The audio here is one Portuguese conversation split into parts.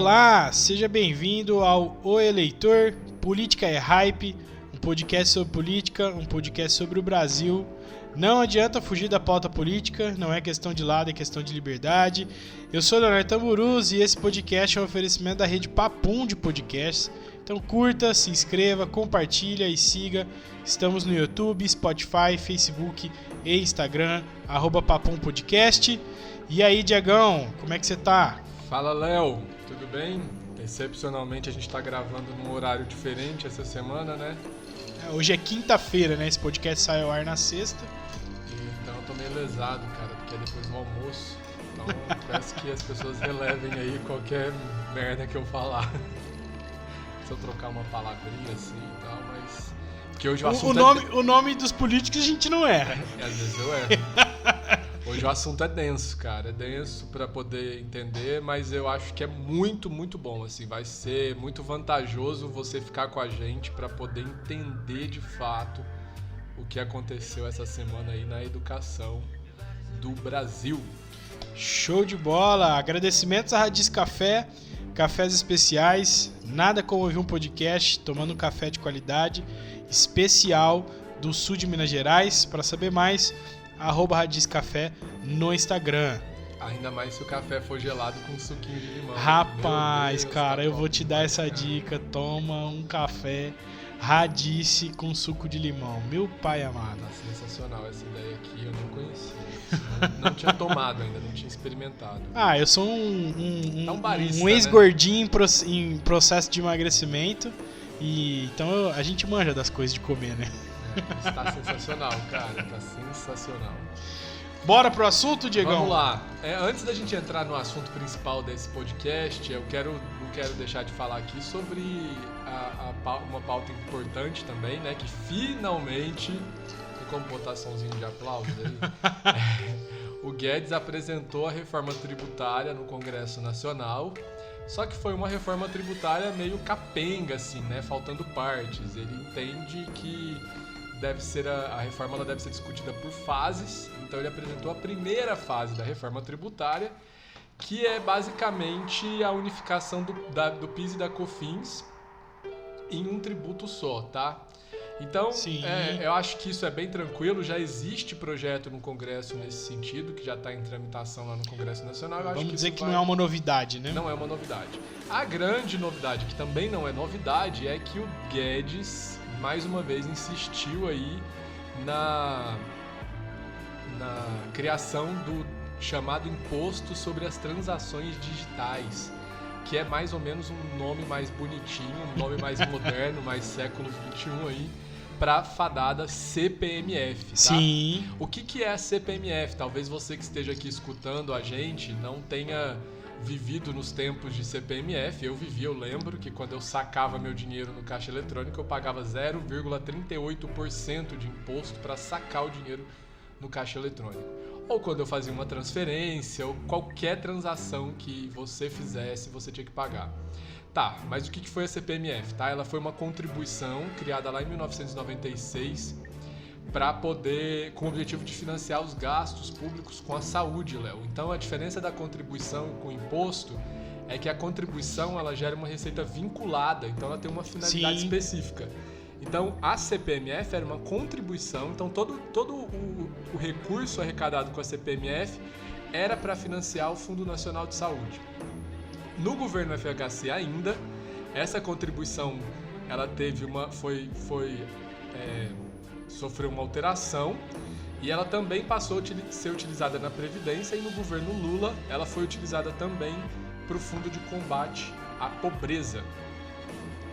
Olá, seja bem-vindo ao O Eleitor, Política é Hype, um podcast sobre política, um podcast sobre o Brasil. Não adianta fugir da pauta política, não é questão de lado, é questão de liberdade. Eu sou Leonardo Tamburuz e esse podcast é um oferecimento da rede Papum de podcasts. Então curta, se inscreva, compartilha e siga. Estamos no YouTube, Spotify, Facebook e Instagram, @Papum Podcast. E aí, Diegão, como é que você tá? Fala, Léo, tudo bem? Excepcionalmente a gente tá gravando num horário diferente essa semana, né? Hoje é quinta-feira, né? Esse podcast sai ao ar na sexta. Então eu tô meio lesado, cara, porque é depois do almoço. Então eu peço que as pessoas relevem aí qualquer merda que eu falar. Se eu trocar uma palavrinha assim e tal, mas... Porque hoje o assunto o nome dos políticos a gente não erra. Às vezes eu erro. Hoje o assunto é denso, cara. É denso pra poder entender, mas eu acho que é muito, muito bom. Assim, vai ser muito vantajoso você ficar com a gente pra poder entender de fato o que aconteceu essa semana aí na educação do Brasil. Show de bola! Agradecimentos à Radis Café, cafés especiais. Nada como ouvir um podcast tomando um café de qualidade especial do sul de Minas Gerais. Para saber mais, @Radis Café no Instagram. Ainda mais se o café for gelado com suquinho de limão. Rapaz, Deus, cara, tá eu bom, vou te dar essa cara. dica. Toma um café Radice com suco de limão. Meu pai amado. Tá sensacional essa ideia aqui, eu não conhecia. Não tinha tomado ainda, não tinha experimentado. Eu sou É um barista, um ex-gordinho em processo de emagrecimento. E então a gente manja das coisas de comer, né? Está sensacional, cara, tá sensacional. Bora pro assunto, Diegão? Vamos lá. Antes da gente entrar no assunto principal desse podcast, eu não quero deixar de falar aqui sobre uma pauta importante também, né? Que finalmente, tem como botar somzinho de aplausos aí? O Guedes apresentou a reforma tributária no Congresso Nacional, só que foi uma reforma tributária meio capenga, assim, né? Faltando partes. Ele entende que a reforma ela deve ser discutida por fases. Então ele apresentou a primeira fase da reforma tributária, que é basicamente a unificação do PIS e da COFINS em um tributo só, tá? Então, eu acho que isso é bem tranquilo, já existe projeto no Congresso nesse sentido, que já está em tramitação lá no Congresso Nacional. Vamos dizer que não é uma novidade, né? Não é uma novidade. A grande novidade, que também não é novidade, é que o Guedes, mais uma vez, insistiu aí na criação do chamado Imposto sobre as Transações Digitais, que é mais ou menos um nome mais bonitinho, um nome mais moderno, mais século XXI aí, para fadada CPMF, tá? Sim. O que é a CPMF? Talvez você que esteja aqui escutando a gente não tenha vivido nos tempos de CPMF. Eu lembro que quando eu sacava meu dinheiro no caixa eletrônico, eu pagava 0,38% de imposto para sacar o dinheiro no caixa eletrônico. Ou quando eu fazia uma transferência, ou qualquer transação que você fizesse, você tinha que pagar. Tá, mas o que foi a CPMF? Tá? Ela foi uma contribuição criada lá em 1996 para poder, com o objetivo de financiar os gastos públicos com a saúde, Léo. Então a diferença da contribuição com o imposto é que a contribuição ela gera uma receita vinculada, então ela tem uma finalidade específica. Então a CPMF era uma contribuição, então todo o recurso arrecadado com a CPMF era para financiar o Fundo Nacional de Saúde. No governo FHC ainda, essa contribuição ela teve sofreu uma alteração e ela também passou a ser utilizada na Previdência, e no governo Lula ela foi utilizada também para o Fundo de Combate à Pobreza.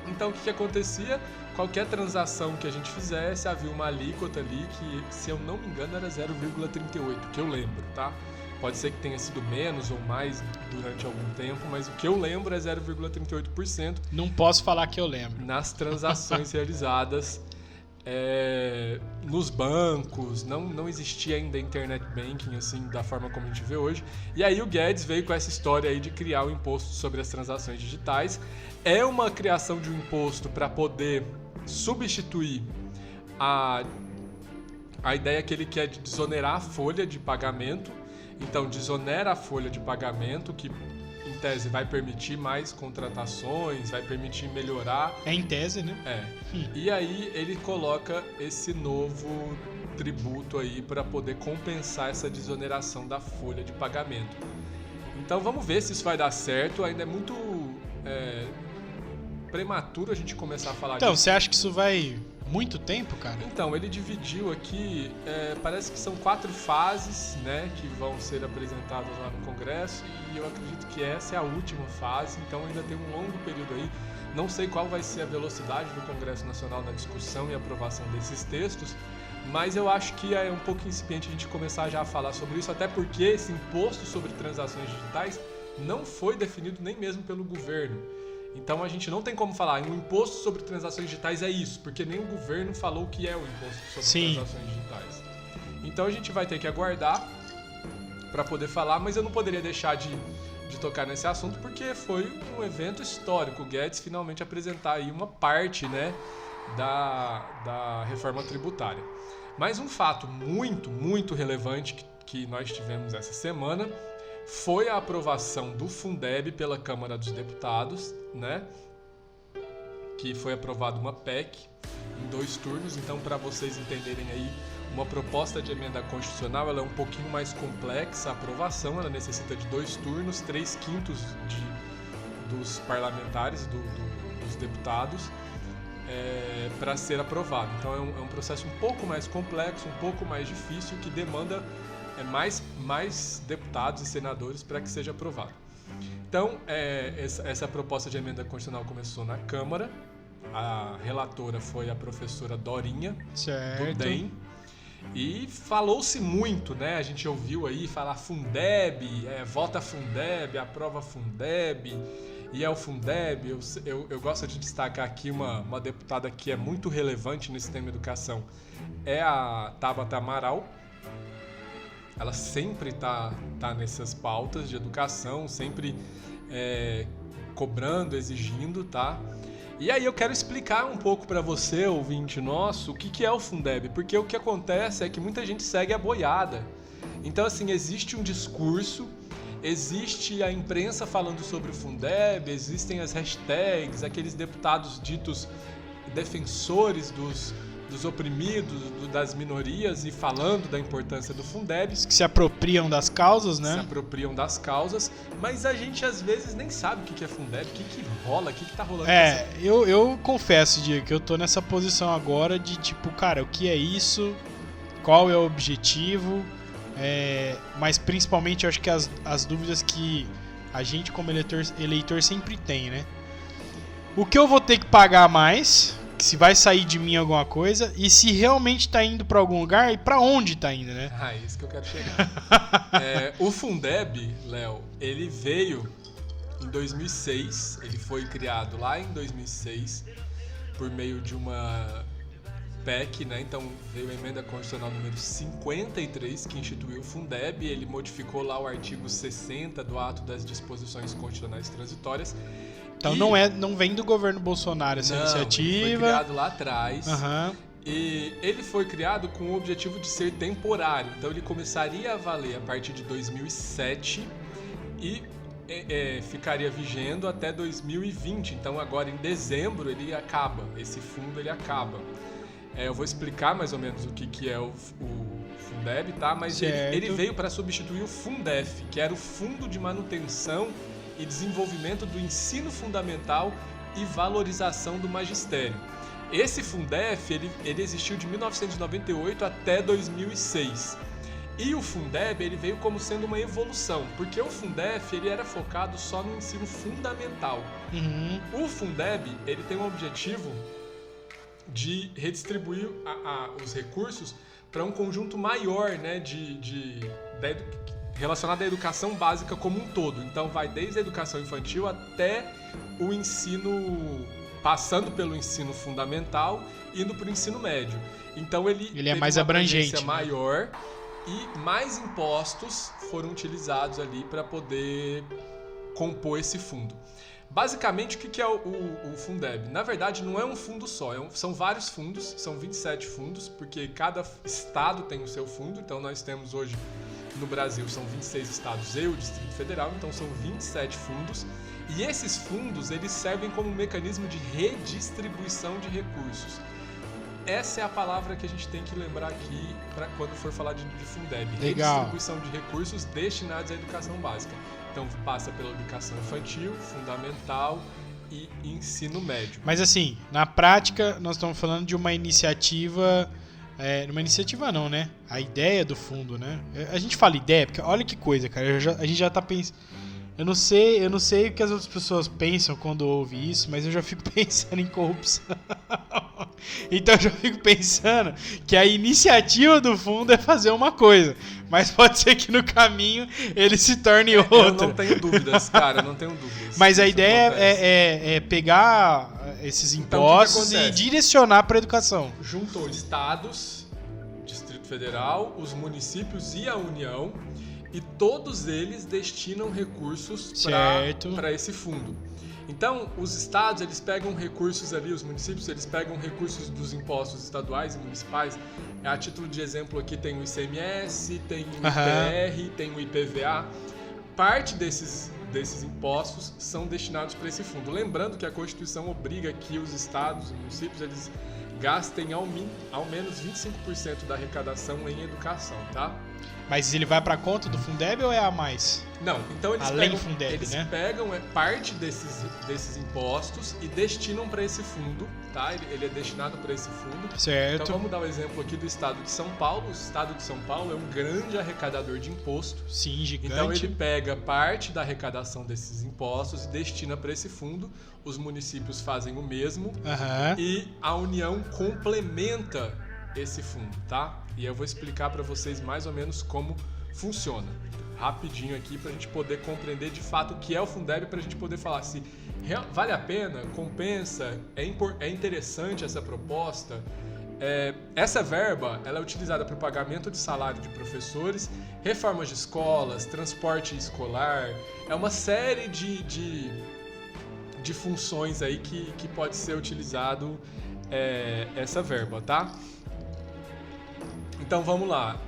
Então o que acontecia? Qualquer transação que a gente fizesse, havia uma alíquota ali que, se eu não me engano, era 0,38%, que eu lembro, tá? Pode ser que tenha sido menos ou mais durante algum tempo, mas o que eu lembro é 0,38%. Não posso falar que eu lembro. Nas transações realizadas nos bancos, não existia ainda internet banking assim da forma como a gente vê hoje. E aí o Guedes veio com essa história aí de criar o imposto sobre as transações digitais. É uma criação de um imposto para poder substituir a ideia que ele quer de desonerar a folha de pagamento. Então desonera a folha de pagamento, que em tese, vai permitir mais contratações, vai permitir melhorar. É em tese, né? E aí ele coloca esse novo tributo aí para poder compensar essa desoneração da folha de pagamento. Então vamos ver se isso vai dar certo. Ainda é muito prematuro a gente começar a falar disso. Então, você acha que isso vai muito tempo, cara? Então, ele dividiu aqui, parece que são 4 fases, né, que vão ser apresentadas lá no Congresso, e eu acredito que essa é a última fase, então ainda tem um longo período aí. Não sei qual vai ser a velocidade do Congresso Nacional na discussão e aprovação desses textos, mas eu acho que é um pouco incipiente a gente começar já a falar sobre isso, até porque esse imposto sobre transações digitais não foi definido nem mesmo pelo governo. Então a gente não tem como falar, um imposto sobre transações digitais é isso, porque nem o governo falou o que é o imposto sobre transações digitais. Então a gente vai ter que aguardar para poder falar, mas eu não poderia deixar de tocar nesse assunto, porque foi um evento histórico, o Guedes finalmente apresentar aí uma parte, né, da reforma tributária. Mas um fato muito, muito relevante que nós tivemos essa semana foi a aprovação do Fundeb pela Câmara dos Deputados, né? Que foi aprovada uma PEC em 2 turnos. Então, para vocês entenderem aí, uma proposta de emenda constitucional, ela é um pouquinho mais complexa a aprovação, ela necessita de 2 turnos, 3/5 dos parlamentares, dos deputados, para ser aprovado. Então, é um processo um pouco mais complexo, um pouco mais difícil, que demanda mais deputados e senadores para que seja aprovado. Então, essa proposta de emenda constitucional começou na Câmara. A relatora foi a professora Dorinha, do DEM. E falou-se muito, né? A gente ouviu aí falar Fundeb, vota Fundeb, aprova Fundeb, e é o Fundeb. Eu gosto de destacar aqui uma deputada que é muito relevante nesse tema educação, é a Tabata Amaral. Ela sempre tá nessas pautas de educação, sempre cobrando, exigindo, tá? E aí eu quero explicar um pouco para você, ouvinte nosso, o que é o Fundeb, porque o que acontece é que muita gente segue a boiada. Então, assim, existe um discurso, existe a imprensa falando sobre o Fundeb, existem as hashtags, aqueles deputados ditos defensores dos oprimidos, das minorias, e falando da importância do Fundeb. Que se apropriam das causas, né? Se apropriam das causas, mas a gente às vezes nem sabe o que é Fundeb, o que rola, o que tá rolando. Eu confesso, Diego, que eu tô nessa posição agora de tipo, cara, o que é isso? Qual é o objetivo? Mas principalmente eu acho que as dúvidas que a gente como eleitor sempre tem, né? O que eu vou ter que pagar mais? Se vai sair de mim alguma coisa, e se realmente tá indo para algum lugar, e para onde tá indo, né? Isso que eu quero chegar. O Fundeb, Léo, ele veio em 2006, ele foi criado lá em 2006 por meio de uma PEC, né? Então veio a emenda constitucional número 53, que instituiu o Fundeb. Ele modificou lá o artigo 60 do ato das disposições constitucionais transitórias. Então não vem do governo Bolsonaro essa iniciativa. Ele foi criado lá atrás. Uhum. E ele foi criado com o objetivo de ser temporário. Então ele começaria a valer a partir de 2007 e ficaria vigendo até 2020. Então agora em dezembro ele acaba. Esse fundo ele acaba. Eu vou explicar mais ou menos o que é o Fundeb, tá? Mas ele veio para substituir o Fundef, que era o Fundo de Manutenção e Desenvolvimento do Ensino Fundamental e Valorização do Magistério. Esse Fundef, ele existiu de 1998 até 2006. E o Fundeb, ele veio como sendo uma evolução, porque o Fundef, ele era focado só no ensino fundamental. Uhum. O Fundeb, ele tem um objetivo de redistribuir os recursos para um conjunto maior, né, relacionado à educação básica como um todo. Então vai desde a educação infantil até o ensino, passando pelo ensino fundamental, indo para o ensino médio. Então ele é mais abrangente, maior, e mais impostos foram utilizados ali para poder compor esse fundo. Basicamente, o que é o Fundeb? Na verdade, não é um fundo só, são vários fundos, são 27 fundos, porque cada estado tem o seu fundo. Então, nós temos hoje no Brasil, são 26 estados e o Distrito Federal, então são 27 fundos. E esses fundos, eles servem como um mecanismo de redistribuição de recursos. Essa é a palavra que a gente tem que lembrar aqui quando for falar de Fundeb. Legal. Redistribuição de recursos destinados à educação básica. Então, passa pela educação infantil, fundamental e ensino médio. Mas assim, na prática, nós estamos falando de uma iniciativa... Numa iniciativa não, né? A ideia do fundo, né? A gente fala ideia, porque olha que coisa, cara. A gente já tá pensando... Eu não sei o que as outras pessoas pensam quando ouvem isso, mas eu já fico pensando em corrupção. Então eu já fico pensando que a iniciativa do fundo é fazer uma coisa, mas pode ser que no caminho ele se torne outra. Eu não tenho dúvidas, cara, não tenho dúvidas. Mas a ideia é pegar esses impostos e direcionar para a educação. Juntou estados, Distrito Federal, os municípios e a União, e todos eles destinam recursos para esse fundo. Então, os estados, eles pegam recursos ali, os municípios, eles pegam recursos dos impostos estaduais e municipais. A título de exemplo aqui tem o ICMS, tem o IPR, tem o IPVA. Parte desses impostos são destinados para esse fundo. Lembrando que a Constituição obriga que os estados e municípios, eles gastem ao menos 25% da arrecadação em educação, tá? Mas ele vai para conta do Fundeb ou é a mais? Não, então eles pegam parte desses impostos e destinam para esse fundo, tá? Ele é destinado para esse fundo. Certo. Então vamos dar o exemplo aqui do estado de São Paulo. O estado de São Paulo é um grande arrecadador de imposto. Sim, gigante. Então ele pega parte da arrecadação desses impostos e destina para esse fundo. Os municípios fazem o mesmo e a União complementa esse fundo, tá? E eu vou explicar para vocês mais ou menos como funciona. Rapidinho aqui para a gente poder compreender de fato o que é o Fundeb, para a gente poder falar se vale a pena, compensa, é interessante essa proposta. Essa verba ela é utilizada para o pagamento de salário de professores, reformas de escolas, transporte escolar, é uma série de funções aí que pode ser utilizado essa verba, tá? Então vamos lá.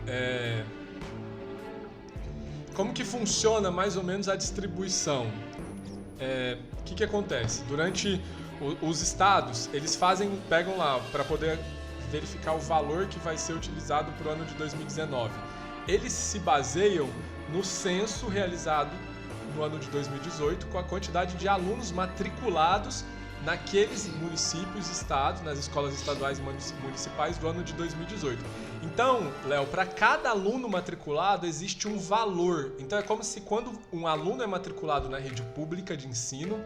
Como que funciona mais ou menos a distribuição? O que acontece? Durante os estados, eles pegam lá para poder verificar o valor que vai ser utilizado para o ano de 2019. Eles se baseiam no censo realizado no ano de 2018 com a quantidade de alunos matriculados naqueles municípios, estados, nas escolas estaduais e municipais do ano de 2018. Então, Léo, para cada aluno matriculado existe um valor. Então é como se quando um aluno é matriculado na rede pública de ensino,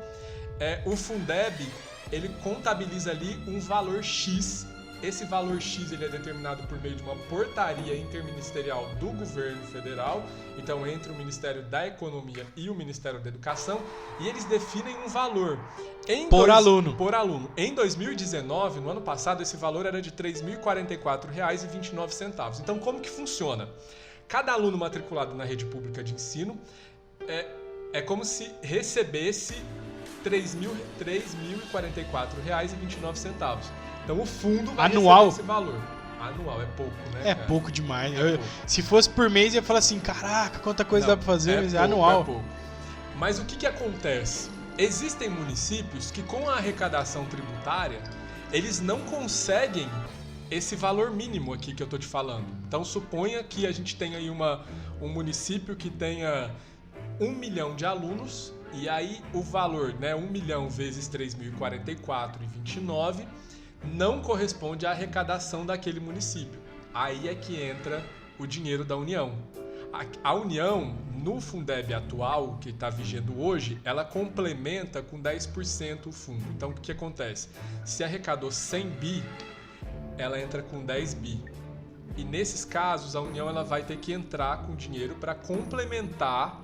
o Fundeb ele contabiliza ali um valor X. Esse valor X ele é determinado por meio de uma portaria interministerial do governo federal, então entre o Ministério da Economia e o Ministério da Educação, e eles definem um valor. Aluno. Por aluno. Em 2019, no ano passado, esse valor era de R$ 3.044,29. Então, como que funciona? Cada aluno matriculado na rede pública de ensino é como se recebesse R$ 3.044,29. Então o fundo vai receber esse valor. Anual, é pouco, né? É pouco demais. Se fosse por mês, eu ia falar assim, caraca, quanta coisa dá pra fazer, mas é anual. É pouco. Mas o que acontece? Existem municípios que com a arrecadação tributária, eles não conseguem esse valor mínimo aqui que eu tô te falando. Então suponha que a gente tenha aí um município que tenha 1 milhão de alunos, e aí o valor, né, 1 milhão vezes 3.044,29 não corresponde à arrecadação daquele município. Aí é que entra o dinheiro da União. A União, no Fundeb atual, que está vigendo hoje, ela complementa com 10% o fundo. Então, o que acontece? Se arrecadou 100 bi, ela entra com 10 bi. E nesses casos, a União ela vai ter que entrar com dinheiro para complementar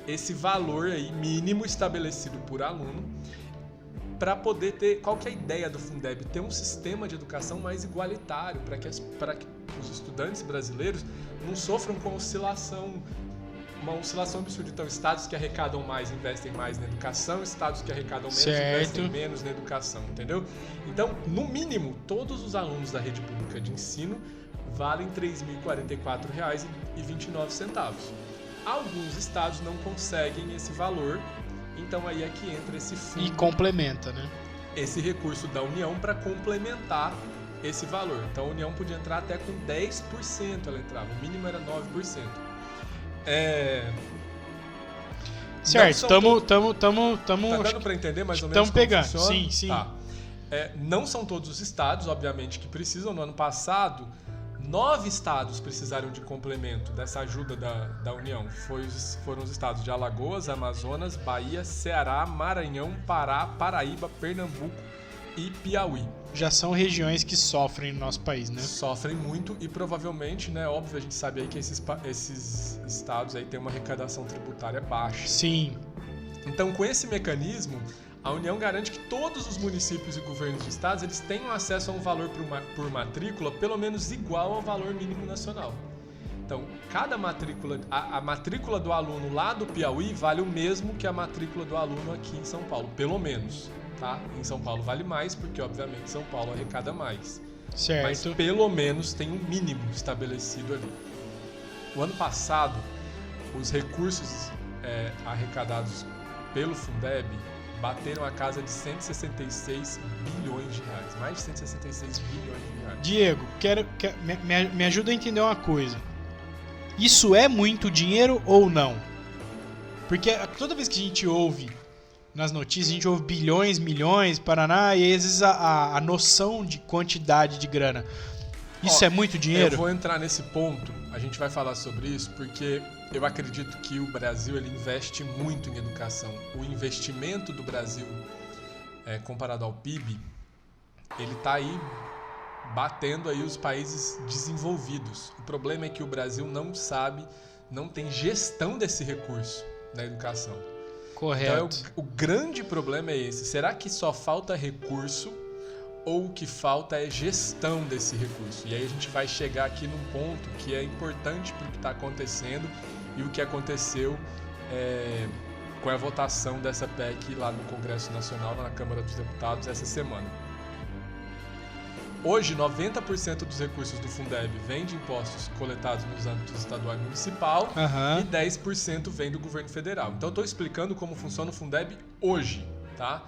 esse valor aí mínimo estabelecido por aluno, para poder ter... Qual que é a ideia do Fundeb? Ter um sistema de educação mais igualitário, para que os estudantes brasileiros não sofram com oscilação uma oscilação absurda. Então, estados que arrecadam mais investem mais na educação, estados que arrecadam menos Certo. investem menos na educação, entendeu? Então, no mínimo, todos os alunos da rede pública de ensino valem R$ 3.044,29. Alguns estados não conseguem esse valor, então aí é que entra esse fundo, E complementa, né? esse recurso da União para complementar esse valor. Então a União podia entrar até com 10%, ela entrava, o mínimo era 9%. Certo, Tá tamo dando para entender mais ou menos como pegando, funciona? sim. Tá. Não são todos os estados, obviamente, que precisam. No ano passado, 9 estados precisaram de complemento dessa ajuda da União. Foram os estados de Alagoas, Amazonas, Bahia, Ceará, Maranhão, Pará, Paraíba, Pernambuco e Piauí. Já são regiões que sofrem no nosso país, né? Sofrem muito e provavelmente, né, óbvio, a gente sabe aí que esses estados aí têm uma arrecadação tributária baixa. Sim. Então, com esse mecanismo, a União garante que todos os municípios e governos de estados eles tenham acesso a um valor por matrícula pelo menos igual ao valor mínimo nacional. Então, cada matrícula, a matrícula do aluno lá do Piauí vale o mesmo que a matrícula do aluno aqui em São Paulo, pelo menos. Tá? Em São Paulo vale mais, porque obviamente São Paulo arrecada mais. Certo. Mas pelo menos tem um mínimo estabelecido ali. O ano passado, os recursos arrecadados pelo Fundeb bateram a casa de 166 bilhões de reais. Mais de 166 bilhões de reais. Diego, me ajuda a entender uma coisa. Isso é muito dinheiro ou não? Porque toda vez que a gente ouve nas notícias, a gente ouve bilhões, milhões, Paraná, e às vezes a noção de quantidade de grana. Isso é muito dinheiro? Eu vou entrar nesse ponto, a gente vai falar sobre isso, porque eu acredito que o Brasil ele investe muito em educação. O investimento do Brasil, comparado ao PIB, ele está aí batendo aí os países desenvolvidos. O problema é que o Brasil não tem gestão desse recurso na educação. Correto. Então, o grande problema é esse. Será que só falta recurso ou o que falta é gestão desse recurso? E aí a gente vai chegar aqui num ponto que é importante para o que está acontecendo e o que aconteceu com a votação dessa PEC lá no Congresso Nacional, na Câmara dos Deputados, essa semana. Hoje, 90% dos recursos do Fundeb vem de impostos coletados nos âmbitos estadual e municipal e 10% vem do governo federal. Então, eu estou explicando como funciona o Fundeb hoje, tá?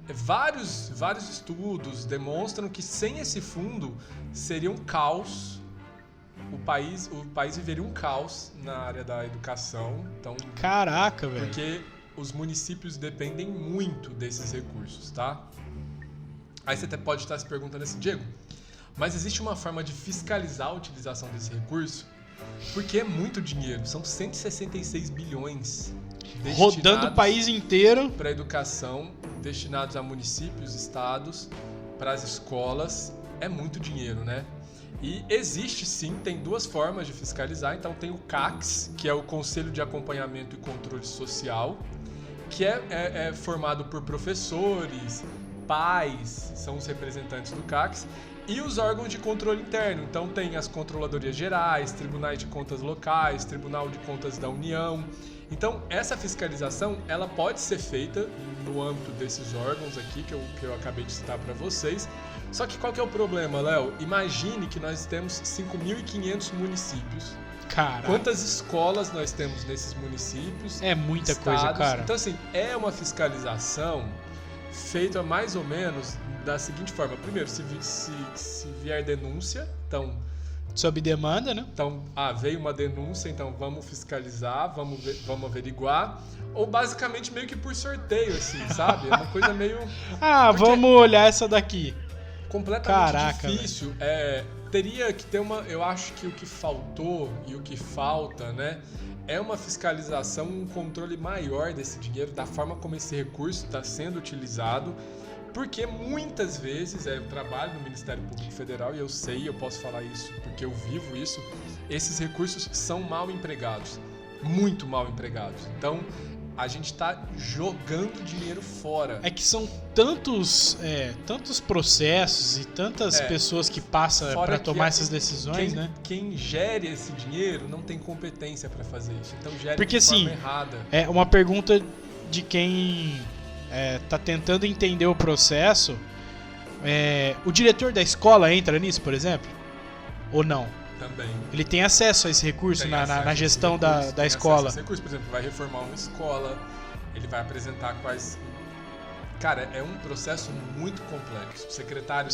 Vários estudos demonstram que sem esse fundo seria um caos. O país viveria um caos na área da educação. Então, caraca, velho. Porque os municípios dependem muito desses recursos, tá? Aí você até pode estar se perguntando assim, Diego, mas existe uma forma de fiscalizar a utilização desse recurso? Porque é muito dinheiro, são 166 bilhões rodando o país inteiro para educação, destinados a municípios, estados, para as escolas. É muito dinheiro, né? E existe sim, tem duas formas de fiscalizar. Então tem o CACS, que é o Conselho de Acompanhamento e Controle Social, que é formado por professores, pais, são os representantes do CACS, e os órgãos de controle interno. Então tem as controladorias gerais, tribunais de contas locais, tribunal de contas da União. Então essa fiscalização ela pode ser feita no âmbito desses órgãos aqui que eu acabei de citar para vocês. Só que qual que é o problema, Léo? Imagine que nós temos 5.500 municípios. Caraca. Quantas escolas nós temos nesses municípios? É muita coisa, cara. Então assim, é uma fiscalização feita mais ou menos da seguinte forma. Primeiro, se vier denúncia, então... Sob demanda, né? Então, veio uma denúncia, então vamos fiscalizar, vamos averiguar. Ou basicamente meio que por sorteio, assim, sabe? É uma coisa meio... vamos olhar essa daqui. Completamente difícil. Teria que ter eu acho que o que faltou e o que falta, né? É uma fiscalização, um controle maior desse dinheiro, da forma como esse recurso está sendo utilizado, porque muitas vezes, eu trabalho no Ministério Público Federal e eu posso falar isso porque eu vivo isso, esses recursos são mal empregados, muito mal empregados. Então, a gente tá jogando dinheiro fora. É que são tantos processos e tantas pessoas que passam para tomar essas decisões, né? Quem gere esse dinheiro não tem competência para fazer isso. Então gere porque, de forma errada. É uma pergunta de quem tá tentando entender o processo. O diretor da escola entra nisso, por exemplo? Ou não? Também. Ele tem acesso a esse recurso na gestão da escola? Esse recurso, por exemplo, vai reformar uma escola, ele vai apresentar quais... Cara, é um processo muito complexo. Secretário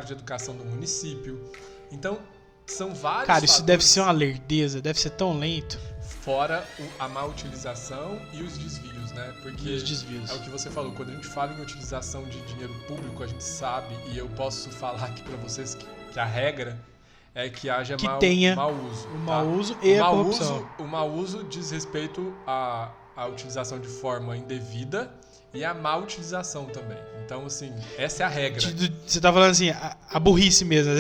de Educação do município. Então, são vários Cara, isso fatores, deve ser uma lerdeza, deve ser tão lento. Fora a má utilização e os desvios, né? Porque os desvios. É o que você falou, quando a gente fala em utilização de dinheiro público, a gente sabe, e eu posso falar aqui pra vocês que a regra é que haja mau uso. O mau uso e a corrupção. O mau uso diz respeito à utilização de forma indevida e à má utilização também. Então, assim, essa é a regra. Você tá falando assim, a burrice mesmo.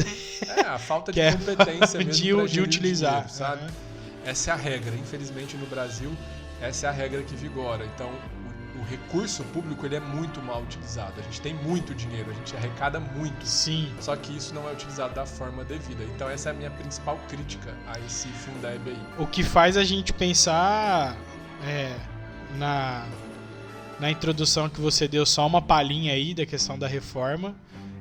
A falta de competência mesmo de utilizar. Dinheiro, sabe? Essa é a regra. Infelizmente, no Brasil, essa é a regra que vigora. Então, o recurso público ele é muito mal utilizado. A gente tem muito dinheiro, a gente arrecada muito. Sim. Só que isso não é utilizado da forma devida. Então essa é a minha principal crítica a esse Fundeb aí. O que faz a gente pensar na introdução que você deu só uma palhinha aí da questão da reforma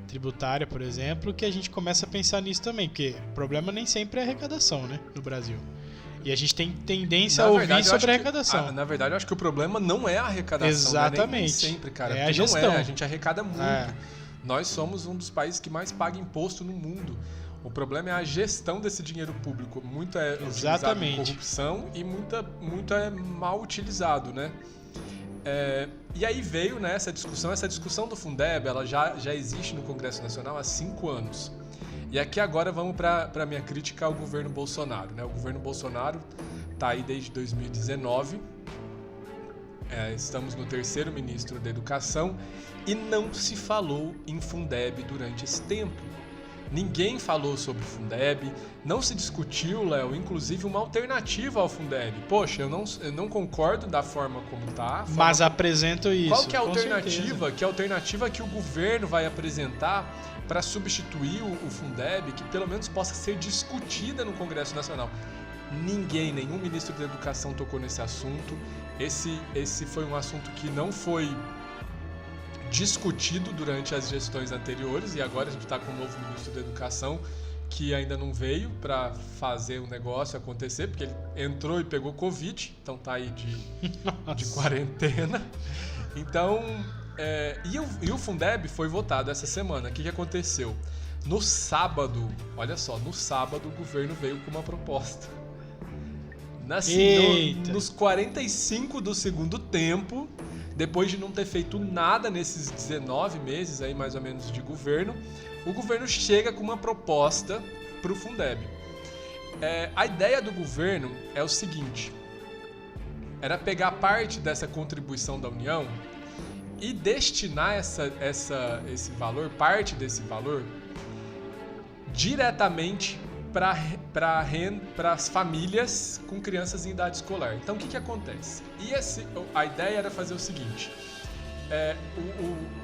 tributária, por exemplo, que a gente começa a pensar nisso também, porque o problema nem sempre é arrecadação, né, no Brasil. E a gente tem tendência a ouvir sobre a arrecadação. Na verdade, eu acho que o problema não é a arrecadação. Exatamente. Né? Nem sempre, cara. É a gestão. A gente arrecada muito. Nós somos um dos países que mais paga imposto no mundo. O problema é a gestão desse dinheiro público. Muito é utilizado em corrupção e muito é mal utilizado, né? E aí veio, né, essa discussão do Fundeb, ela já existe no Congresso Nacional há 5 anos. E aqui agora vamos para a minha crítica ao governo Bolsonaro, né? O governo Bolsonaro está aí desde 2019, estamos no 3º ministro da Educação e não se falou em Fundeb durante esse tempo. Ninguém falou sobre Fundeb, não se discutiu, Léo, inclusive uma alternativa ao Fundeb. Poxa, eu não concordo da forma como está. Mas apresento isso. Qual que é a alternativa? Que alternativa que o governo vai apresentar para substituir o Fundeb, que pelo menos possa ser discutida no Congresso Nacional? Nenhum ministro da Educação tocou nesse assunto. Esse foi um assunto que não foi discutido durante as gestões anteriores e agora a gente está com um novo ministro da Educação que ainda não veio para fazer o negócio acontecer, porque ele entrou e pegou Covid, então tá aí de quarentena. Então, e o Fundeb foi votado essa semana. O que aconteceu? No sábado, olha só, o governo veio com uma proposta. Nos 45 do segundo tempo, depois de não ter feito nada nesses 19 meses aí mais ou menos de governo, o governo chega com uma proposta para o Fundeb. A ideia do governo é o seguinte: era pegar parte dessa contribuição da União e destinar esse valor, parte desse valor, diretamente para as famílias com crianças em idade escolar. Então, o que acontece? A ideia era fazer o seguinte: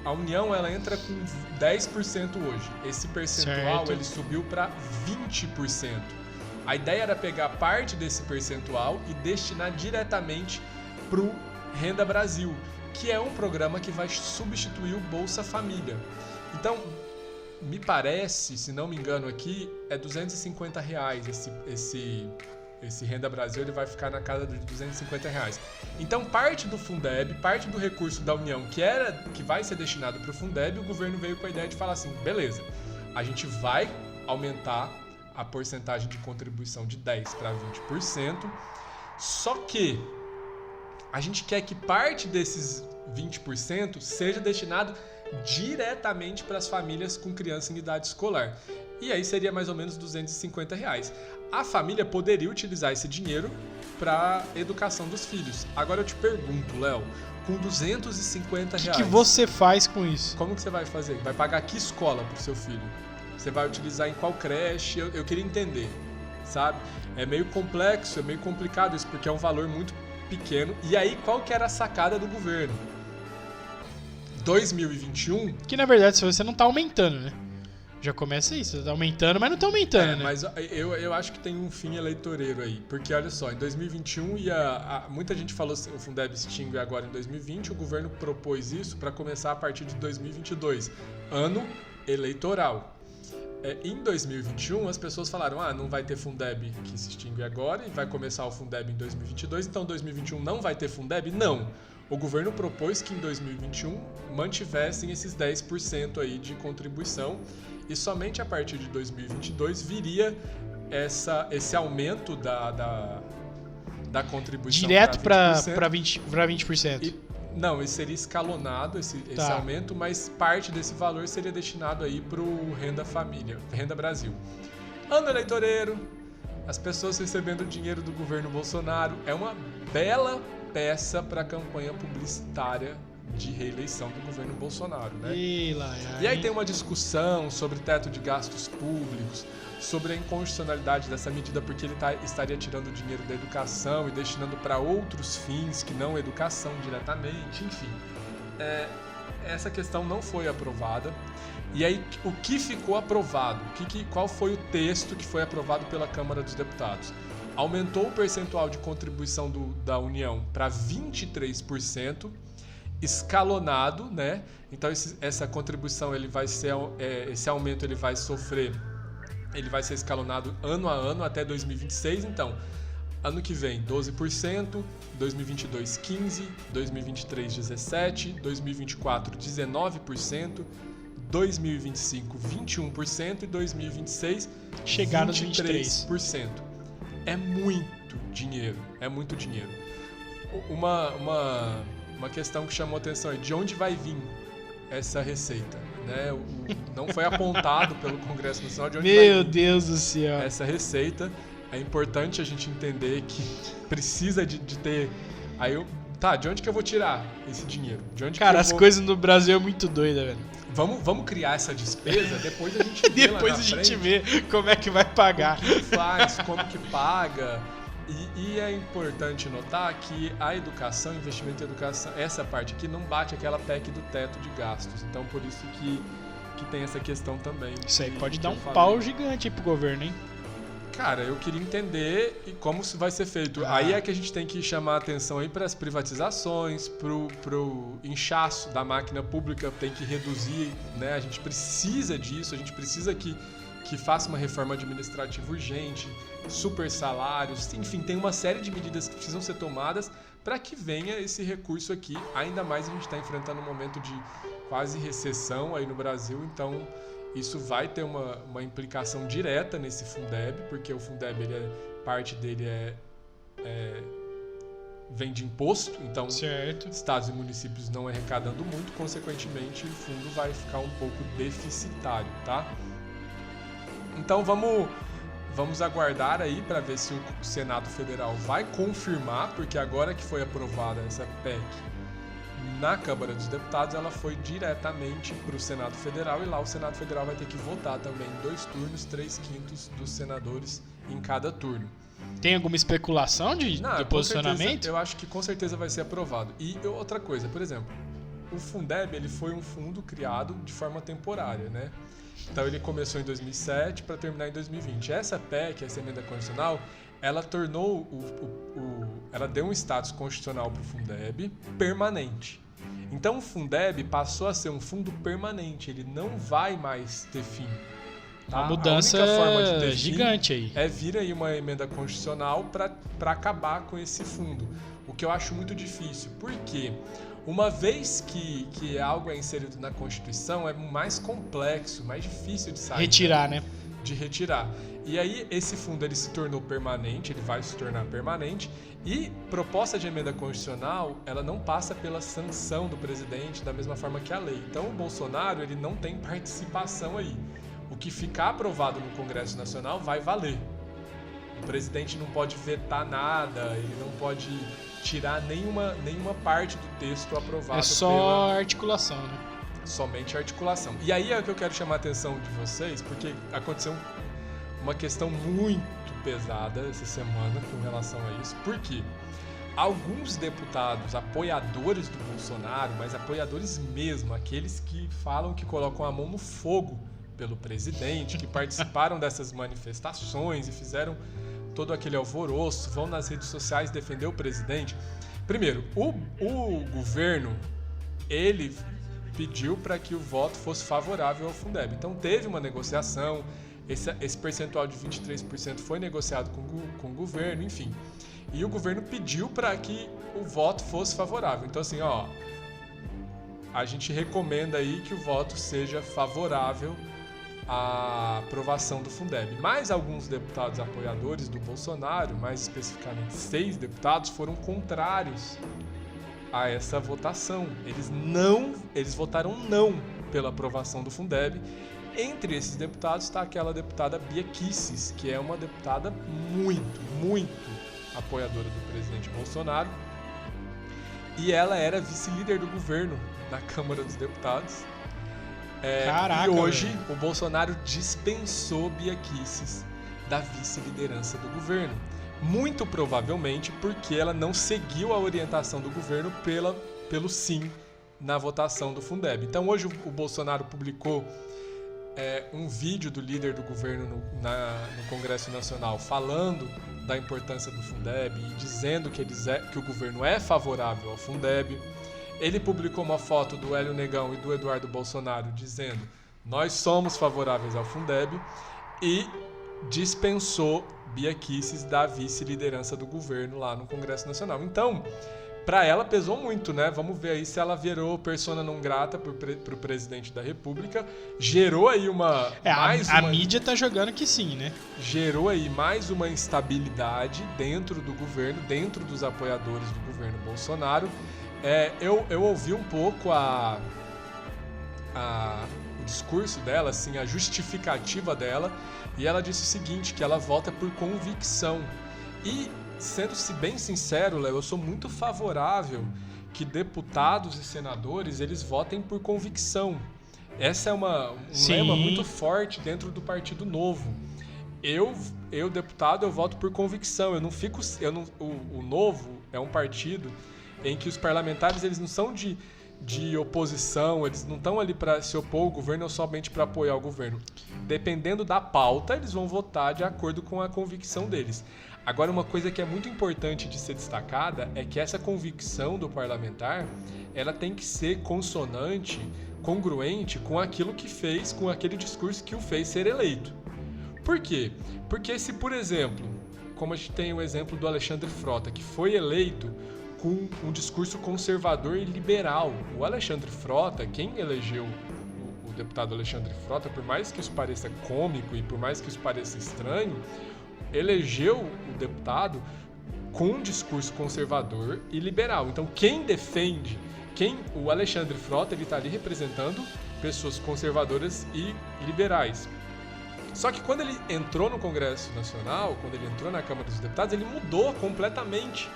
a União ela entra com 10% hoje. Esse percentual ele subiu para 20%. A ideia era pegar parte desse percentual e destinar diretamente para o Renda Brasil, que é um programa que vai substituir o Bolsa Família. Então, me parece, se não me engano aqui, é R$250 esse Renda Brasil, ele vai ficar na casa de R$250. Então, parte do Fundeb, parte do recurso da União que vai ser destinado para o Fundeb, o governo veio com a ideia de falar assim: beleza, a gente vai aumentar a porcentagem de contribuição de 10% para 20%, só que a gente quer que parte desses 20% seja destinado diretamente para as famílias com criança em idade escolar. E aí seria mais ou menos R$250. A família poderia utilizar esse dinheiro para educação dos filhos. Agora eu te pergunto, Léo, com R$250... O que você faz com isso? Como que você vai fazer? Vai pagar que escola para o seu filho? Você vai utilizar em qual creche? Eu queria entender, sabe? É meio complexo, é meio complicado isso, porque é um valor muito pequeno. E aí, qual que era a sacada do governo? 2021... Que, na verdade, se você não tá aumentando, né? Já começa isso, tá aumentando, mas não tá aumentando, né? Mas eu acho que tem um fim eleitoreiro aí. Porque, olha só, em 2021 muita gente falou que o Fundeb extingue agora em 2020, o governo propôs isso para começar a partir de 2022, ano eleitoral. Em 2021, as pessoas falaram, não vai ter Fundeb que se extingue agora e vai começar o Fundeb em 2022, então 2021 não vai ter Fundeb? Não. O governo propôs que em 2021 mantivessem esses 10% aí de contribuição e somente a partir de 2022 viria esse aumento da contribuição direto para 20%. Não, ele seria escalonado, esse aumento, mas parte desse valor seria destinado aí para o Renda Família, Renda Brasil. Ano eleitoreiro, as pessoas recebendo dinheiro do governo Bolsonaro, é uma bela peça para a campanha publicitária de reeleição do governo Bolsonaro, né? E aí tem uma discussão sobre teto de gastos públicos, sobre a inconstitucionalidade dessa medida, porque ele estaria tirando dinheiro da educação e destinando para outros fins que não educação diretamente, enfim. Essa questão não foi aprovada. E aí, o que ficou aprovado? Qual foi o texto que foi aprovado pela Câmara dos Deputados? Aumentou o percentual de contribuição da União para 23%, escalonado, né? Então essa contribuição esse aumento ele vai ser escalonado ano a ano até 2026. Então, ano que vem 12%, 2022 15%, 2023 17%, 2024 19%, 2025 21% e 2026 chegar nos 23%. É muito dinheiro, Uma questão que chamou atenção é de onde vai vir essa receita, né? Não foi apontado pelo Congresso Nacional de onde vai vir. Meu Deus do céu! Essa receita. É importante a gente entender que precisa de ter... de onde que eu vou tirar esse dinheiro? Cara, as coisas no Brasil é muito doida, velho. Vamos criar essa despesa, depois a gente vê depois a gente vê como é que vai pagar. O que faz, como que paga... E é importante notar que a educação, investimento em educação, essa parte aqui não bate aquela PEC do teto de gastos. Então, por isso que tem essa questão também. Isso aí pode dar um pau gigante aí pro governo, hein? Cara, eu queria entender como isso vai ser feito. Aí é que a gente tem que chamar a atenção aí para as privatizações, pro inchaço da máquina pública, tem que reduzir, né? A gente precisa disso, a gente precisa que faça uma reforma administrativa urgente, super salários, enfim, tem uma série de medidas que precisam ser tomadas para que venha esse recurso aqui. Ainda mais a gente está enfrentando um momento de quase recessão aí no Brasil, então isso vai ter uma implicação direta nesse Fundeb, porque o Fundeb, parte dele vem de imposto, então certo. Estados e municípios não arrecadando muito, consequentemente o fundo vai ficar um pouco deficitário, tá? Então vamos aguardar aí para ver se o Senado Federal vai confirmar, porque agora que foi aprovada essa PEC na Câmara dos Deputados, ela foi diretamente para o Senado Federal e lá o Senado Federal vai ter que votar também em 2 turnos, 3/5 dos senadores em cada turno. Tem alguma especulação de posicionamento? Certeza, eu acho que com certeza vai ser aprovado. E outra coisa, por exemplo, o Fundeb ele foi um fundo criado de forma temporária, né? Então ele começou em 2007 para terminar em 2020. Essa PEC, essa emenda constitucional, ela tornou ela deu um status constitucional para o Fundeb permanente. Então o Fundeb passou a ser um fundo permanente, ele não vai mais ter fim. Tá? Uma mudança gigante aí. É vir aí uma emenda constitucional para acabar com esse fundo. O que eu acho muito difícil. Por quê? Uma vez que algo é inserido na Constituição, é mais complexo, mais difícil de sair. Retirar, né? De retirar. E aí, esse fundo ele se tornou permanente, ele vai se tornar permanente, e proposta de emenda constitucional, ela não passa pela sanção do presidente da mesma forma que a lei. Então, o Bolsonaro, ele não tem participação aí. O que ficar aprovado no Congresso Nacional vai valer. O presidente não pode vetar nada, ele não pode tirar nenhuma parte do texto aprovado. É só articulação, né? Somente articulação. E aí é que eu quero chamar a atenção de vocês, porque aconteceu uma questão muito pesada essa semana com relação a isso. Por quê? alguns deputados apoiadores do Bolsonaro, mas apoiadores mesmo, aqueles que falam que colocam a mão no fogo pelo presidente, que participaram dessas manifestações e fizeram todo aquele alvoroço, vão nas redes sociais defender o presidente. Primeiro, o governo, ele pediu para que o voto fosse favorável ao Fundeb. Então teve uma negociação, esse percentual de 23% foi negociado com o governo, enfim. E o governo pediu para que o voto fosse favorável. Então assim, a gente recomenda aí que o voto seja favorável à aprovação do Fundeb. Mas alguns deputados apoiadores do Bolsonaro, mais especificamente 6 deputados, foram contrários a essa votação. Eles votaram não pela aprovação do Fundeb. Entre esses deputados está aquela deputada Bia Kicis, que é uma deputada muito apoiadora do presidente Bolsonaro. E ela era vice-líder do governo na Câmara dos Deputados. Caraca, e hoje velho. o Bolsonaro dispensou Bia Kicis da vice-liderança do governo. Muito provavelmente porque ela não seguiu a orientação do governo pelo sim na votação do Fundeb. Então hoje o Bolsonaro publicou um vídeo do líder do governo no Congresso Nacional falando da importância do Fundeb e dizendo que o governo é favorável ao Fundeb. Ele publicou uma foto do Hélio Negão e do Eduardo Bolsonaro dizendo: nós somos favoráveis ao Fundeb, e dispensou Bia Kicis da vice-liderança do governo lá no Congresso Nacional. Então, para ela pesou muito, né? Vamos ver aí se ela virou persona não grata para o presidente da República. Gerou aí a mídia tá jogando que sim, né? Gerou aí mais uma instabilidade dentro do governo, dentro dos apoiadores do governo Bolsonaro. Eu ouvi um pouco o discurso dela, assim, a justificativa dela, e ela disse o seguinte, que ela vota por convicção. E, sendo-se bem sincero, Léo, eu sou muito favorável que deputados e senadores, eles votem por convicção. Essa é um lema muito forte dentro do Partido Novo. Eu deputado, eu voto por convicção. O Novo é um partido em que os parlamentares, eles não são de oposição, eles não estão ali para se opor ao governo ou somente para apoiar o governo. Dependendo da pauta, eles vão votar de acordo com a convicção deles. Agora, uma coisa que é muito importante de ser destacada é que essa convicção do parlamentar, ela tem que ser congruente com aquilo que fez, com aquele discurso que o fez ser eleito. Por quê? Porque se, por exemplo, como a gente tem o exemplo do Alexandre Frota, que foi eleito com um discurso conservador e liberal. O Alexandre Frota, quem elegeu o deputado Alexandre Frota, por mais que isso pareça cômico e por mais que isso pareça estranho, elegeu o deputado com um discurso conservador e liberal. Então, o Alexandre Frota, ele está ali representando pessoas conservadoras e liberais. Só que quando ele entrou no Congresso Nacional, quando ele entrou na Câmara dos Deputados, ele mudou completamente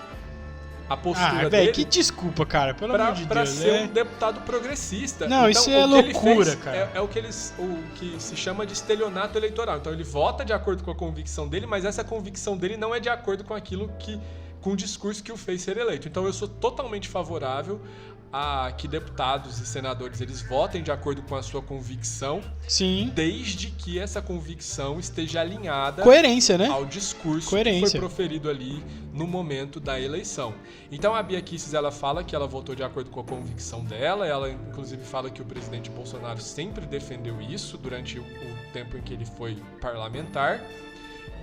a postura dele. Que desculpa, cara, pelo amor de Deus. Pra ser um deputado progressista. Não, então, isso é loucura, cara. É o que se chama de estelionato eleitoral. Então ele vota de acordo com a convicção dele, mas essa convicção dele não é de acordo com com o discurso que o fez ser eleito. Então eu sou totalmente favorável a que deputados e senadores eles votem de acordo com a sua convicção, sim, desde que essa convicção esteja alinhada coerência, né? ao discurso que foi proferido ali no momento da eleição. Então a Bia Kicis, ela fala que ela votou de acordo com a convicção dela, ela inclusive fala que o presidente Bolsonaro sempre defendeu isso durante o tempo em que ele foi parlamentar.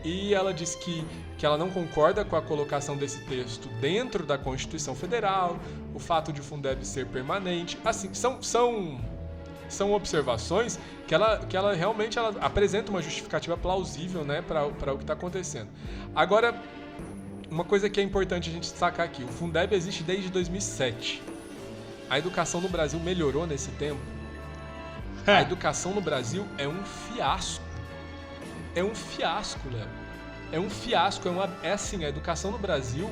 E ela diz que ela não concorda com a colocação desse texto dentro da Constituição Federal, o fato de o Fundeb ser permanente. Assim, são observações que ela realmente apresenta uma justificativa plausível, né, para o que está acontecendo. Agora, uma coisa que é importante a gente destacar aqui, o Fundeb existe desde 2007. A educação no Brasil melhorou nesse tempo? A educação no Brasil é um fiasco. É um fiasco, Léo. É um fiasco. A educação no Brasil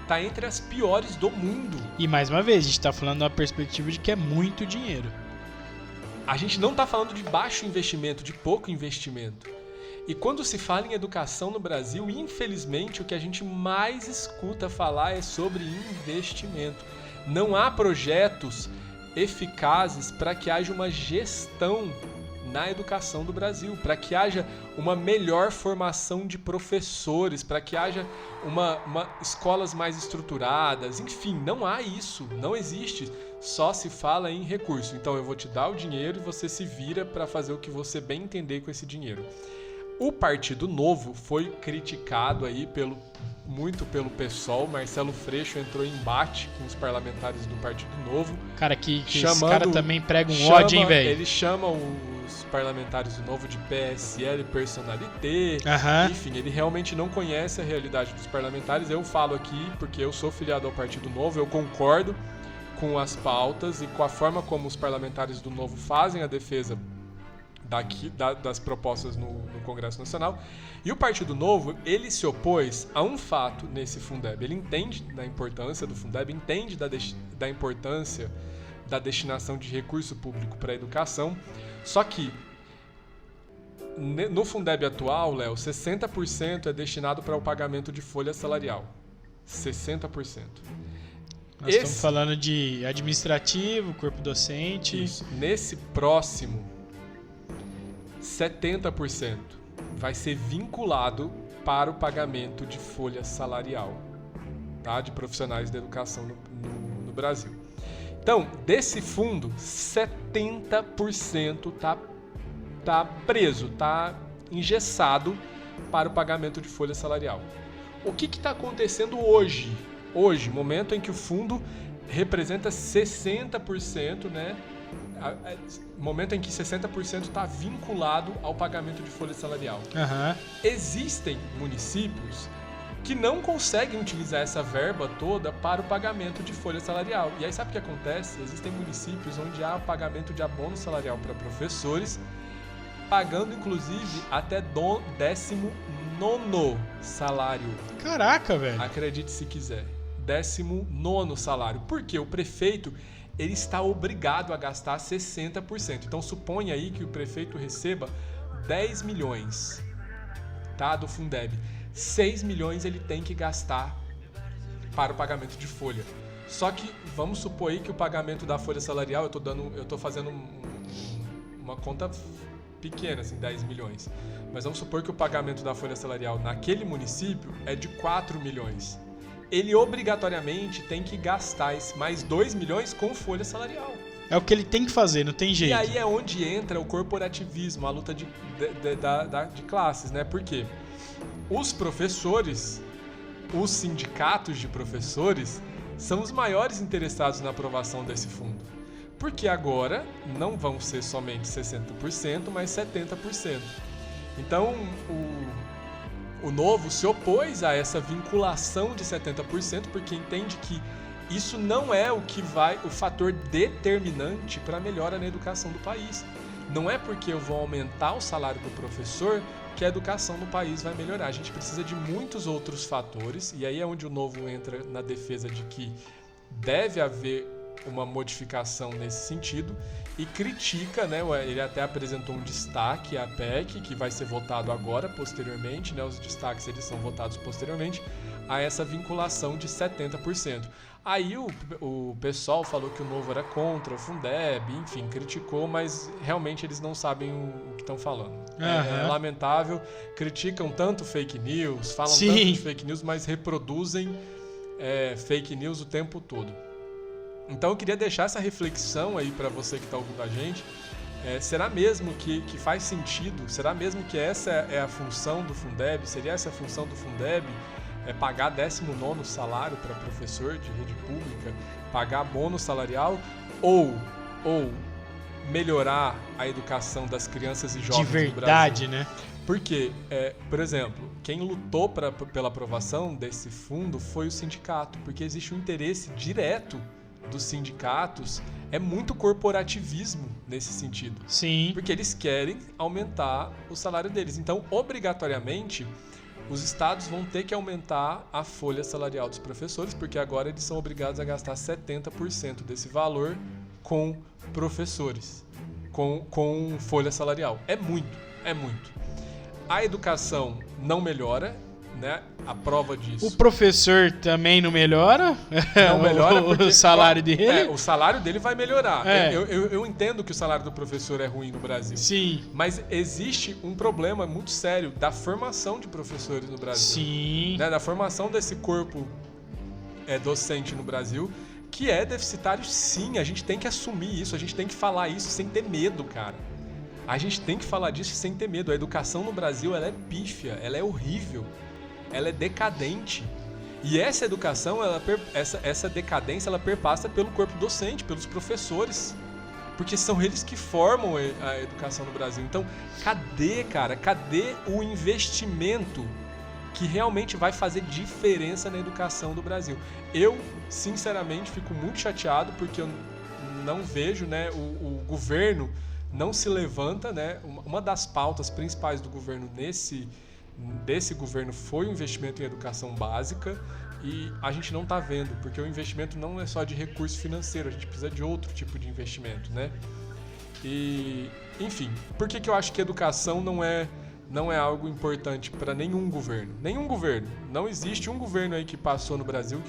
tá entre as piores do mundo. E mais uma vez, a gente tá falando da perspectiva de que é muito dinheiro. A gente não tá falando de baixo investimento, de pouco investimento. E quando se fala em educação no Brasil, infelizmente, o que a gente mais escuta falar é sobre investimento. Não há projetos eficazes para que haja uma gestão na educação do Brasil, para que haja uma melhor formação de professores, para que haja escolas mais estruturadas, enfim, não há isso, não existe, só se fala em recurso. Então eu vou te dar o dinheiro e você se vira para fazer o que você bem entender com esse dinheiro. O Partido Novo foi criticado aí muito pelo PSOL. Marcelo Freixo entrou em embate com os parlamentares do Partido Novo. Cara, esse cara também prega um ódio, hein, velho? Ele chama os parlamentares do Novo de PSL personalité. Enfim, ele realmente não conhece a realidade dos parlamentares. Eu falo aqui porque eu sou filiado ao Partido Novo, eu concordo com as pautas e com a forma como os parlamentares do Novo fazem a defesa das propostas no Congresso Nacional. E o Partido Novo, ele se opôs a um fato nesse Fundeb. Ele entende da importância do Fundeb, entende da importância da destinação de recurso público para a educação, só que no Fundeb atual, Léo, 60% é destinado para o pagamento de folha salarial. 60%. Nós estamos falando de administrativo, corpo docente. Isso. Nesse próximo, 70% vai ser vinculado para o pagamento de folha salarial, tá? De profissionais da educação no Brasil. Então, desse fundo, 70% tá preso, tá engessado para o pagamento de folha salarial. O que está acontecendo hoje? Hoje, momento em que o fundo representa 60%, né? Momento em que 60% está vinculado ao pagamento de folha salarial. Existem municípios que não conseguem utilizar essa verba toda para o pagamento de folha salarial. E aí sabe o que acontece? Existem municípios onde há pagamento de abono salarial para professores, pagando inclusive até 19º salário. Caraca, velho! Acredite se quiser. 19º salário. Porque o prefeito, ele está obrigado a gastar 60%. Então suponha aí que o prefeito receba 10 milhões, tá, do Fundeb. 6 milhões ele tem que gastar para o pagamento de folha. Só que vamos supor aí que o pagamento da folha salarial, eu tô fazendo uma conta pequena, assim, 10 milhões. Mas vamos supor que o pagamento da folha salarial naquele município é de 4 milhões. Ele obrigatoriamente tem que gastar mais 2 milhões com folha salarial. É o que ele tem que fazer, não tem jeito. E aí é onde entra o corporativismo, a luta de classes, né? Por quê? Os professores, os sindicatos de professores, são os maiores interessados na aprovação desse fundo. Porque agora não vão ser somente 60%, mas 70%. Então, o Novo se opôs a essa vinculação de 70%, porque entende que isso não é o fator determinante para a melhora na educação do país. Não é porque eu vou aumentar o salário do professor que a educação no país vai melhorar. A gente precisa de muitos outros fatores, e aí é onde o Novo entra na defesa de que deve haver uma modificação nesse sentido, e critica, né, ele até apresentou um destaque à PEC, que vai ser votado agora, posteriormente, né, os destaques eles são votados posteriormente, a essa vinculação de 70%. Aí o pessoal falou que o Novo era contra o Fundeb, enfim, criticou, mas realmente eles não sabem o que estão falando. É lamentável, criticam tanto fake news, falam tanto de fake news, mas reproduzem fake news o tempo todo. Então eu queria deixar essa reflexão aí para você que está ouvindo a gente. Será mesmo que faz sentido? Será mesmo que essa é a função do Fundeb? Seria essa a função do Fundeb? Pagar 19º salário para professor de rede pública? Pagar bônus salarial? Ou melhorar a educação das crianças e jovens de verdade, no Brasil? Né? Porque, por exemplo, quem lutou pela aprovação desse fundo foi o sindicato, porque existe um interesse direto dos sindicatos, é muito corporativismo nesse sentido. Sim. Porque eles querem aumentar o salário deles. Então, obrigatoriamente, os estados vão ter que aumentar a folha salarial dos professores, porque agora eles são obrigados a gastar 70% desse valor com professores, com folha salarial. É muito. a educação não melhora, né? A prova disso. O professor também não melhora? Não melhora porque o salário dele? o salário dele vai melhorar. É. Eu entendo que o salário do professor é ruim no Brasil. Sim. Mas existe um problema muito sério da formação de professores no Brasil. Sim. Né? Da formação desse corpo docente no Brasil, que é deficitário, sim. A gente tem que assumir isso, a gente tem que falar isso sem ter medo, cara. A gente tem que falar disso sem ter medo. A educação no Brasil, ela é pífia, ela é horrível, ela é decadente. E essa educação, essa decadência, ela perpassa pelo corpo docente, pelos professores. Porque são eles que formam a educação no Brasil. Então, cadê o investimento que realmente vai fazer diferença na educação do Brasil? Eu, sinceramente, fico muito chateado porque eu não vejo, né, o governo não se levanta, né? Uma das pautas principais do governo desse governo foi o investimento em educação básica e a gente não está vendo, porque o investimento não é só de recurso financeiro, a gente precisa de outro tipo de investimento, né? E, enfim, por que eu acho que educação não é algo importante para nenhum governo? Nenhum governo. Não existe um governo aí que passou no Brasil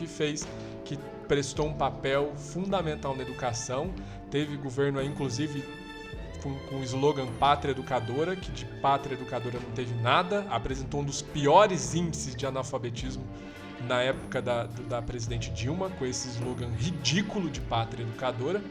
que prestou um papel fundamental na educação. Teve governo aí, inclusive, com o slogan Pátria Educadora, que de Pátria Educadora não teve nada, apresentou um dos piores índices de analfabetismo na época da presidente Dilma, com esse slogan ridículo de Pátria Educadora,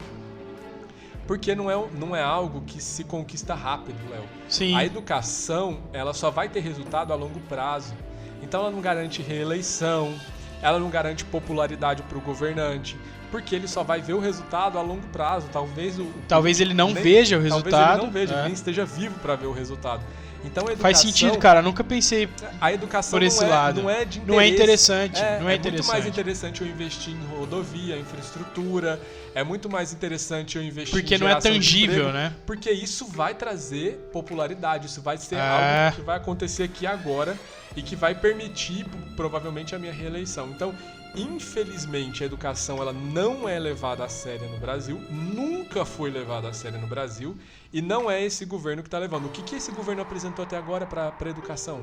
porque não é algo que se conquista rápido, Léo. Sim. A educação, ela só vai ter resultado a longo prazo, então ela não garante reeleição, ela não garante popularidade para o governante, porque ele só vai ver o resultado a longo prazo. Talvez ele não veja o resultado. Talvez ele não veja, nem esteja vivo para ver o resultado. Então, a educação, faz sentido, cara. Nunca pensei a educação por esse lado. Não é de interesse. Não é interessante. Não é interessante. Muito mais interessante eu investir em rodovia, infraestrutura. É muito mais interessante eu investir porque em não é tangível, né? Porque isso vai trazer popularidade. Isso vai ser algo que vai acontecer aqui agora e que vai permitir, provavelmente, a minha reeleição. Então, infelizmente, a educação ela não é levada a sério no Brasil, nunca foi levada a sério no Brasil, e não é esse governo que está levando. O que esse governo apresentou até agora para a educação?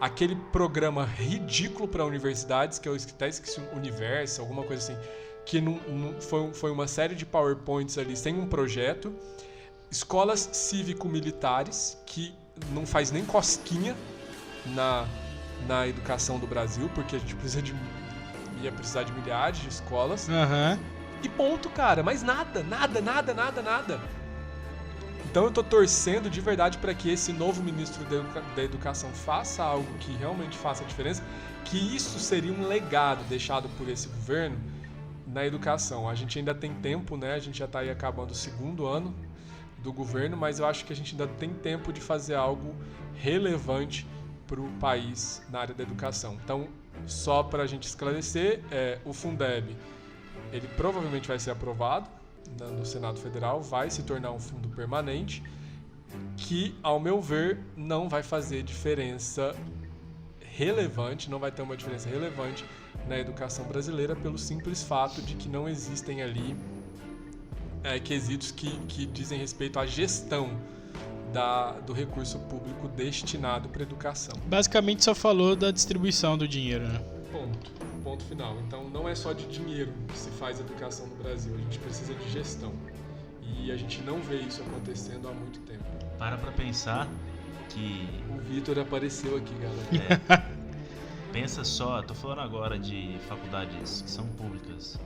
Aquele programa ridículo para universidades, que eu até esqueci, Universo, alguma coisa assim, que foi uma série de PowerPoints ali sem um projeto, escolas cívico-militares, que não faz nem cosquinha na educação do Brasil, porque a gente ia precisar de milhares de escolas. Uhum. E ponto, cara. Mas nada. Então eu tô torcendo de verdade para que esse novo ministro da Educação faça algo que realmente faça a diferença, que isso seria um legado deixado por esse governo na educação. A gente ainda tem tempo, né? A gente já tá aí acabando o segundo ano do governo, mas eu acho que a gente ainda tem tempo de fazer algo relevante para o país na área da educação. Então, só para a gente esclarecer, o Fundeb, ele provavelmente vai ser aprovado no Senado Federal, vai se tornar um fundo permanente, que, ao meu ver, não vai fazer diferença relevante, não vai ter uma diferença relevante na educação brasileira, pelo simples fato de que não existem ali quesitos que dizem respeito à gestão do recurso público destinado para a educação. Basicamente só falou da distribuição do dinheiro, né? Ponto final. Então não é só de dinheiro que se faz educação no Brasil, a gente precisa de gestão. E a gente não vê isso acontecendo há muito tempo. Para pensar que... O Vitor apareceu aqui, galera. Pensa só, tô falando agora de faculdades que são públicas,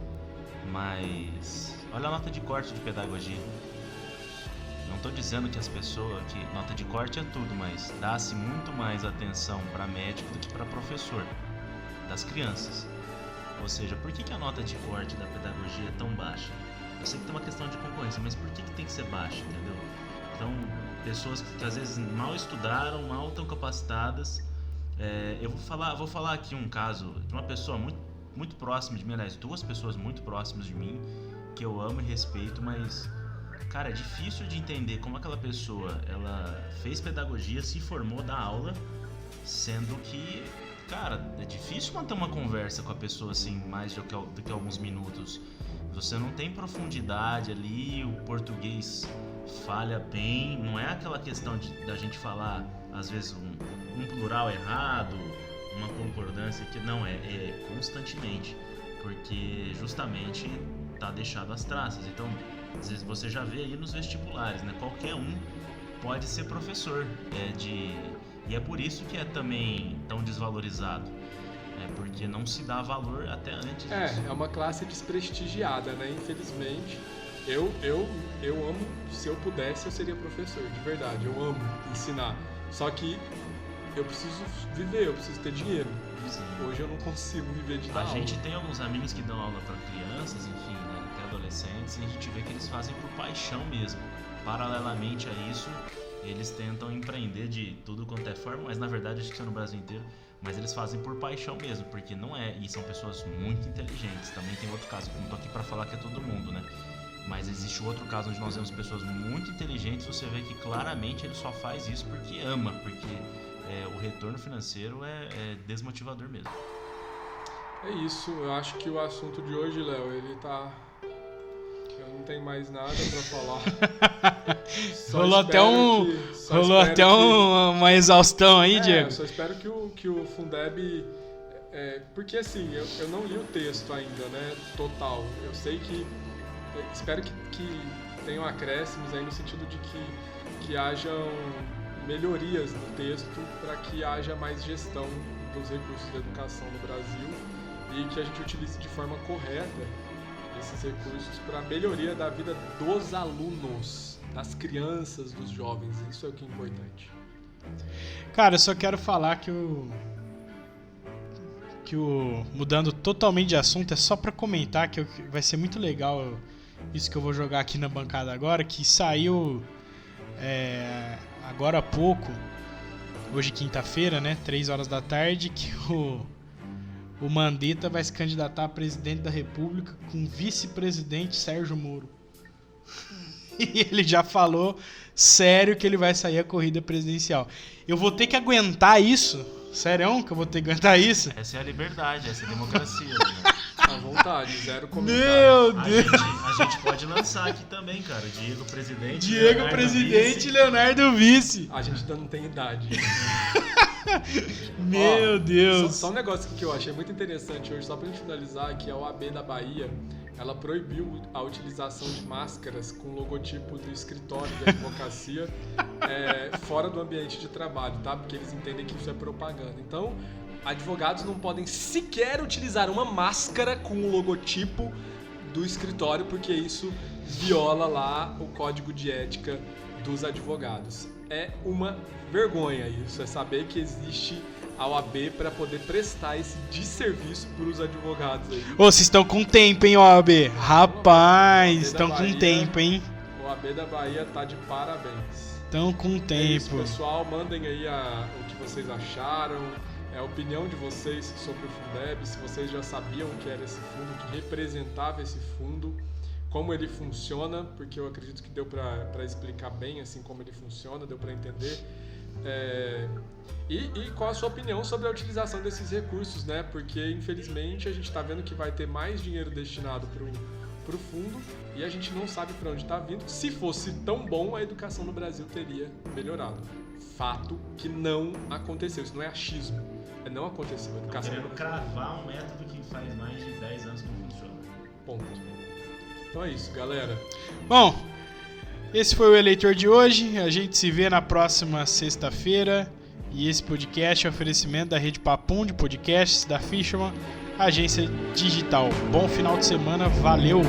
mas olha a nota de corte de pedagogia. Não estou dizendo que as pessoas, que nota de corte é tudo, mas dá-se muito mais atenção para médico do que para professor das crianças. Ou seja, por que a nota de corte da pedagogia é tão baixa? Eu sei que tem uma questão de concorrência, mas por que tem que ser baixa, entendeu? Então, pessoas que às vezes mal estudaram, mal estão capacitadas. Eu vou falar aqui um caso de uma pessoa muito, muito próxima de mim, aliás, duas pessoas muito próximas de mim, que eu amo e respeito, mas... Cara, é difícil de entender como aquela pessoa, ela fez pedagogia, se formou da aula, sendo que, cara, é difícil manter uma conversa com a pessoa assim, mais do que alguns minutos. Você não tem profundidade ali, o português falha bem. Não é aquela questão da gente falar, às vezes, um plural errado, uma concordância que não é constantemente, porque justamente tá deixado as traças. Então, às vezes você já vê aí nos vestibulares, né? Qualquer um pode ser professor, e é por isso que é também tão desvalorizado, porque não se dá valor até antes disso. É uma classe desprestigiada, né? Infelizmente. Eu amo, se eu pudesse, eu seria professor, de verdade. Eu amo ensinar. Só que eu preciso viver, eu preciso ter dinheiro. Sim. Hoje eu não consigo viver de dar aula. A gente tem alguns amigos que dão aula para crianças, enfim, né, até adolescentes, e a gente vê que eles fazem por paixão mesmo. Paralelamente a isso, eles tentam empreender de tudo quanto é forma, mas na verdade acho que isso é no Brasil inteiro, mas eles fazem por paixão mesmo, porque não é, e são pessoas muito inteligentes. Também tem outro caso, eu não tô aqui para falar que é todo mundo, né? Mas existe outro caso onde nós vemos pessoas muito inteligentes, você vê que claramente ele só faz isso porque ama, porque o retorno financeiro é desmotivador mesmo. É isso, eu acho que o assunto de hoje, Léo, ele tá... Eu não tenho mais nada pra falar. Rolou até uma exaustão aí, Diego. Eu só espero que o Fundeb... porque assim, eu não li o texto ainda, né, total. Eu sei que... Espero que tenham acréscimos aí no sentido de que hajam melhorias no texto para que haja mais gestão dos recursos da educação no Brasil e que a gente utilize de forma correta esses recursos para a melhoria da vida dos alunos, das crianças, dos jovens. Isso é o que é importante. Cara, eu só quero falar que mudando totalmente de assunto, é só para comentar que vai ser muito legal isso que eu vou jogar aqui na bancada agora, que saiu agora há pouco, hoje quinta-feira, né, 3 horas da tarde, que o Mandetta vai se candidatar a presidente da República com o vice-presidente Sérgio Moro. E ele já falou sério que ele vai sair a corrida presidencial. Eu vou ter que aguentar isso? Sério que eu vou ter que aguentar isso? Essa é a liberdade, essa é a democracia, né? À vontade, zero comentário. Meu Deus! A gente pode lançar aqui também, cara. Diego presidente. Diego presidente, Leonardo vice. A gente ainda não tem idade. Meu Deus! Só um negócio que eu achei muito interessante hoje, só pra gente finalizar, que a OAB da Bahia, ela proibiu a utilização de máscaras com o logotipo do escritório de advocacia fora do ambiente de trabalho, tá? Porque eles entendem que isso é propaganda. Então, advogados não podem sequer utilizar uma máscara com o logotipo do escritório, porque isso viola lá o código de ética dos advogados. É uma vergonha isso, é saber que existe a OAB para poder prestar esse desserviço para os advogados aí. Ô, vocês estão com tempo, hein, OAB? Rapaz, estão com tempo, hein? O OAB da Bahia tá de parabéns. Estão com tempo. É isso, pessoal, mandem aí o que vocês acharam, a opinião de vocês sobre o Fundeb, se vocês já sabiam que era esse fundo, que representava esse fundo, como ele funciona, porque eu acredito que deu para explicar bem assim como ele funciona, deu para entender. E qual a sua opinião sobre a utilização desses recursos, né? Porque infelizmente a gente está vendo que vai ter mais dinheiro destinado para o fundo e a gente não sabe para onde está vindo. Se fosse tão bom, a educação no Brasil teria melhorado. Fato que não aconteceu, isso não é achismo, não aconteceu. A educação querendo cravar um método que faz mais de 10 anos que não funciona. Ponto. Então é isso, galera. Bom, esse foi o Eleitor de hoje. A gente se vê na próxima sexta-feira. E esse podcast é um oferecimento da Rede Papum de podcasts da Fisherman, agência digital. Bom final de semana, valeu!